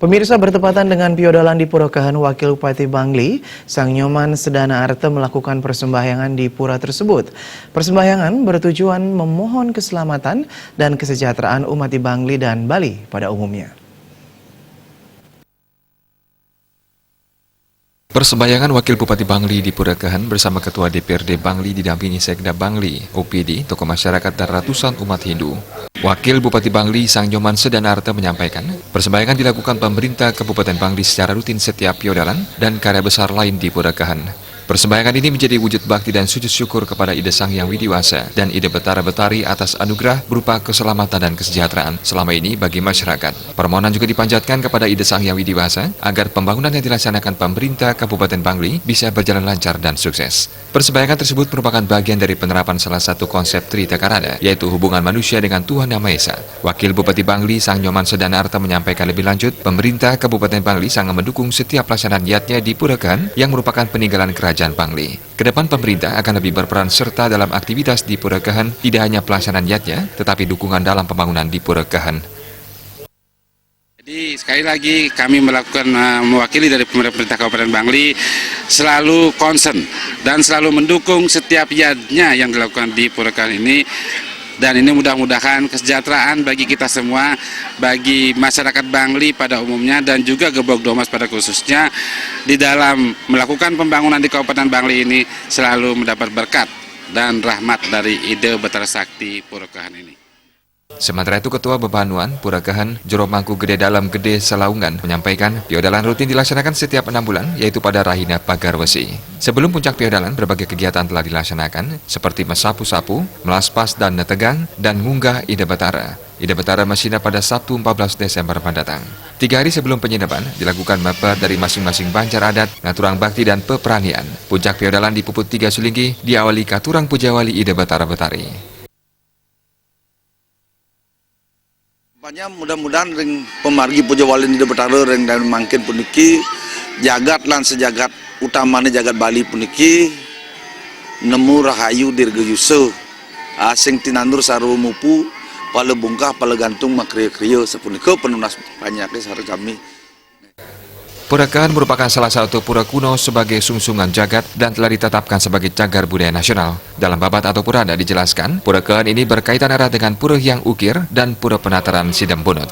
Pemirsa, bertepatan dengan Piodalan di Purakahan, Wakil Bupati Bangli, Sang Nyoman Sedana Arte melakukan persembahyangan di pura tersebut. Persembahyangan bertujuan memohon keselamatan dan kesejahteraan umat di Bangli dan Bali pada umumnya. Persembahyangan Wakil Bupati Bangli di Purakahan bersama Ketua DPRD Bangli didampingi Sekda Bangli, OPD, tokoh masyarakat dan ratusan umat Hindu. Wakil Bupati Bangli Sang Nyoman Sedana Arte menyampaikan, persembahyangan dilakukan pemerintah Kabupaten Bangli secara rutin setiap Piodalan dan karya besar lain di Purakahan. Persembahyangan ini menjadi wujud bakti dan sujud syukur kepada Ida Sang Hyang Widiwasa dan Ida Betara Betari atas anugerah berupa keselamatan dan kesejahteraan selama ini bagi masyarakat. Permohonan juga dipanjatkan kepada Ida Sang Hyang Widiwasa agar pembangunan yang dilaksanakan pemerintah Kabupaten Bangli bisa berjalan lancar dan sukses. Persembahyangan tersebut merupakan bagian dari penerapan salah satu konsep Trita Karana, yaitu hubungan manusia dengan Tuhan Yang Maha Esa. Wakil Bupati Bangli Sang Nyoman Sedana Arte menyampaikan lebih lanjut, pemerintah Kabupaten Bangli sangat mendukung setiap pelaksanaan yatnya di Purakahan yang merupakan peninggalan kerajaan Bangli. Kedepan pemerintah akan lebih berperan serta dalam aktivitas di Purakahan, tidak hanya pelaksanaan yatnya, tetapi dukungan dalam pembangunan di Purakahan. Jadi sekali lagi kami melakukan mewakili dari pemerintah Kabupaten Bangli selalu concern dan selalu mendukung setiap yatnya yang dilakukan di Purakahan ini. Dan ini mudah-mudahan kesejahteraan bagi kita semua, bagi masyarakat Bangli pada umumnya dan juga Gebog Domas pada khususnya di dalam melakukan pembangunan di Kabupaten Bangli ini selalu mendapat berkat dan rahmat dari ide Betara Sakti Purakahan ini. Sementara itu, Ketua Bebanuan Purakahan Jero Mangku Gede Dalam Gede Selaungan menyampaikan Piodalan rutin dilaksanakan setiap 6 bulan, yaitu pada Rahina Pagar Wesi. Sebelum puncak Piodalan, berbagai kegiatan telah dilaksanakan seperti mesapu-sapu, melaspas dan netegang, dan ngunggah Ida Betara. Ida Betara mesinap pada Sabtu 14 Desember mendatang. 3 hari sebelum penyinapan, dilakukan maper dari masing-masing banjar adat, ngaturang bakti dan peperanian. Puncak Piodalan di Puput 3 Sulinggi diawali katurang pujawali Ida Betara Betari. Mudah-mudahan ring pemargi puja walin Ida Betara ring dan mangkin puniki jagat lan sejagat utamanya jagat Bali puniki nemu rahayu dirgayusa asing tinandur saru mupu pala bungkah pala gantung makriya-kriya sapunika penunas banyaknya sare kami. Purakahan merupakan salah satu pura kuno sebagai sungsungan jagat dan telah ditetapkan sebagai cagar budaya nasional. Dalam babat atau purana dijelaskan, Purakahan ini berkaitan erat dengan Pura Hyang Ukir dan Pura Penataran Sidembunut.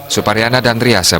Suparyana dan Riasa